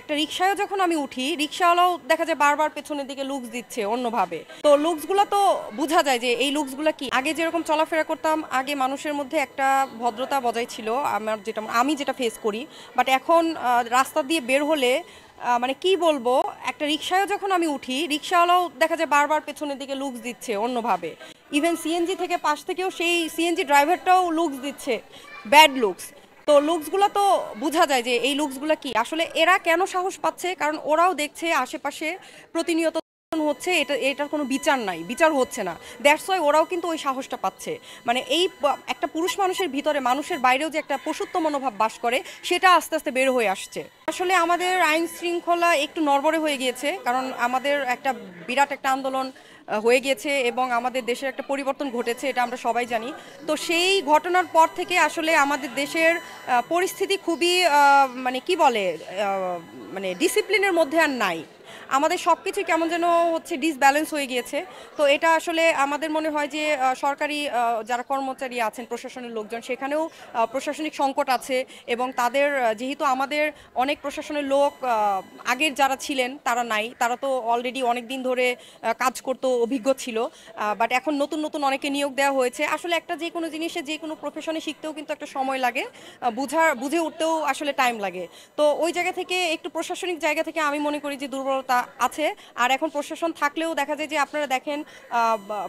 একটা রিকশায় যখন আমি উঠি, রিকশাওয়ালাও দেখা যায় বারবার পেছনের দিকে লুকস দিচ্ছে অন্যভাবে। তো লুকসগুলো তো বোঝা যায় যে এই লুকসগুলো কি। আগে যেরকম চলাফেরা করতাম, আগে মানুষের মধ্যে একটা ভদ্রতা বজায় ছিল, আমি যেটা ফেস করি। বাট এখন রাস্তা দিয়ে বের হলে মানে কি বলবো, একটা রিকশায় যখন আমি উঠি, রিকশাওয়ালাও দেখা যায় বারবার পেছনের দিকে লুকস দিচ্ছে অন্যভাবে। ইভেন সিএনজি থেকে পাশ থেকেও সেই সিএনজি ড্রাইভারটাও লুকস দিচ্ছে, ব্যাড লুকস। তো লুকসগুলো তো বোঝা যায় যে এই লুকসগুলো কি আসলে। এরা কেন সাহস পাচ্ছে? কারণ ওরাও দেখছে আশেপাশে প্রতিনিয়ত হচ্ছে, এটার কোনো বিচার নাই, বিচার হচ্ছে না। দ্যাটস ওয়াই ওরাও কিন্তু ওই সাহসটা পাচ্ছে। মানে এই একটা পুরুষ মানুষের ভিতরে, মানুষের বাইরেও যে একটা পশুত্ব মনোভাব বাস করে, সেটা আস্তে আস্তে বের হয়ে আসছে। আসলে আমাদের আইন শৃঙ্খলা একটু নড়বড়ে হয়ে গিয়েছে, কারণ আমাদের একটা বিরাট একটা আন্দোলন হয়ে গিয়েছে এবং আমাদের দেশের একটা পরিবর্তন ঘটেছে, এটা আমরা সবাই জানি। তো সেই ঘটনার পর থেকে আসলে আমাদের দেশের পরিস্থিতি খুবই মানে কি বলে, মানে ডিসিপ্লিনের মধ্যে আর নাই। আমাদের সব কিছু কেমন যেন হচ্ছে ডিসব্যালেন্স হয়ে গিয়েছে। তো এটা আসলে আমাদের মনে হয় যে সরকারি যারা কর্মচারী আছেন, প্রশাসনের লোকজন, সেখানেও প্রশাসনিক সংকট আছে। এবং তাদের যেহেতু আমাদের অনেক প্রশাসনের লোক আগের যারা ছিলেন তারা নাই, তারা তো অলরেডি অনেক দিন ধরে কাজ করতো, অভিজ্ঞ ছিল। বাট এখন নতুন নতুন অনেকে নিয়োগ দেওয়া হয়েছে। আসলে একটা যে কোনো জিনিসে, যে কোনো প্রফেশনে শিখতেও কিন্তু একটা সময় লাগে, বুঝে উঠতেও আসলে টাইম লাগে। তো ওই জায়গা থেকে, একটু প্রশাসনিক জায়গা থেকে আমি মনে করি যে দুর্বলতা আছে। আর এখন প্রশাসন থাকলেও দেখা যায় যে আপনারা দেখেন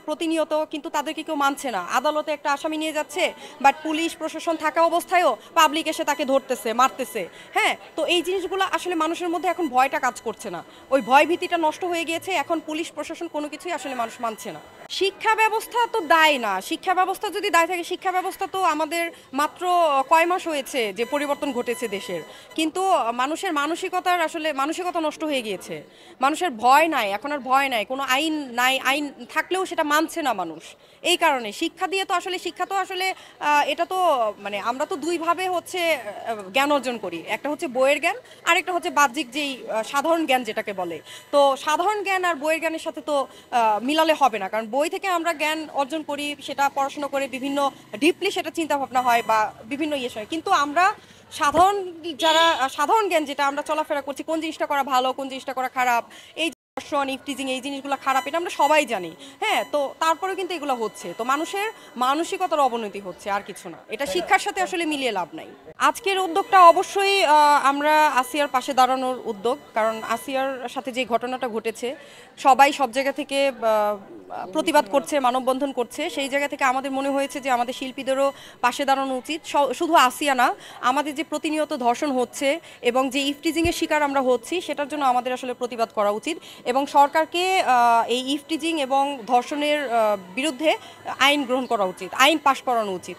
প্রতিনিয়ত কিন্তু তাদেরকে কেউ মানছে না। আদালতে একটা আসামি নিয়ে যাচ্ছে, বাট পুলিশ প্রশাসন থাকা অবস্থায়ও পাবলিক এসে তাকে ধরতেছে, মারতেছে। হ্যাঁ, তো এই জিনিসগুলো আসলে মানুষের মধ্যে এখন ভয়টা কাজ করছে না, ওই ভয় ভীতিটা নষ্ট হয়ে গিয়েছে। এখন পুলিশ প্রশাসন কোনো কিছুই আসলে মানুষ মানছে না। শিক্ষা ব্যবস্থা তো দায় না। শিক্ষা ব্যবস্থা যদি দায় থাকে, শিক্ষা ব্যবস্থা তো আমাদের মাত্র কয় মাস হয়েছে যে পরিবর্তন ঘটেছে দেশের, কিন্তু মানুষের মানসিকতা নষ্ট হয়ে গিয়েছে। মানুষের ভয় নাই, এখন আর ভয় নাই, কোনো আইন নাই, আইন থাকলেও সেটা মানছে না মানুষ। এই কারণে শিক্ষা দিয়ে তো আসলে, শিক্ষা তো আসলে এটা তো মানে আমরা তো দুইভাবে হচ্ছে জ্ঞান অর্জন করি, একটা হচ্ছে বইয়ের জ্ঞান, আরেকটা হচ্ছে বাহ্যিক যেই সাধারণ জ্ঞান যেটাকে বলে। তো সাধারণ জ্ঞান আর বইয়ের জ্ঞানের সাথে তো মিলালে হবে না, কারণ বই থেকে আমরা জ্ঞান অর্জন করি, সেটা পড়াশোনা করে বিভিন্ন ডিপলি সেটা চিন্তা ভাবনা হয় বা বিভিন্ন ইয়ে হয়। কিন্তু আমরা সাধারণ জ্ঞান যেটা আমরা চলাফেরা করছি, কোন জিনিসটা করা ভালো, কোন জিনিসটা করা খারাপ, এই ধর্ষণ, ইফটিজিং, এই জিনিসগুলো খারাপ, এটা আমরা সবাই জানি। হ্যাঁ, তো তারপরেও কিন্তু এগুলো হচ্ছে। তো মানুষের মানসিকতার অবনতি হচ্ছে, আর কিছু না। এটা শিক্ষার সাথে আসলে মিলিয়ে লাভ নাই। আজকের উদ্যোগটা অবশ্যই আমরা আসিয়ার পাশে দাঁড়ানোর উদ্যোগ, কারণ আসিয়ার সাথে যে ঘটনাটা ঘটেছে, সবাই সব জায়গা থেকে প্রতিবাদ করছে, মানববন্ধন করছে। সেই জায়গা থেকে আমাদের মনে হয়েছে যে আমাদের শিল্পীদেরও পাশে দাঁড়ানো উচিত। শুধু আসিয়া না, আমাদের যে প্রতিনিয়ত ধর্ষণ হচ্ছে এবং যে ইফটিজিংয়ের শিকার আমরা হচ্ছি, সেটার জন্য আমাদের আসলে প্রতিবাদ করা উচিত এবং সরকারকে এই ইফটিজিং এবং ধর্ষণের বিরুদ্ধে আইন গ্রহণ করা উচিত, আইন পাশ করানো উচিত।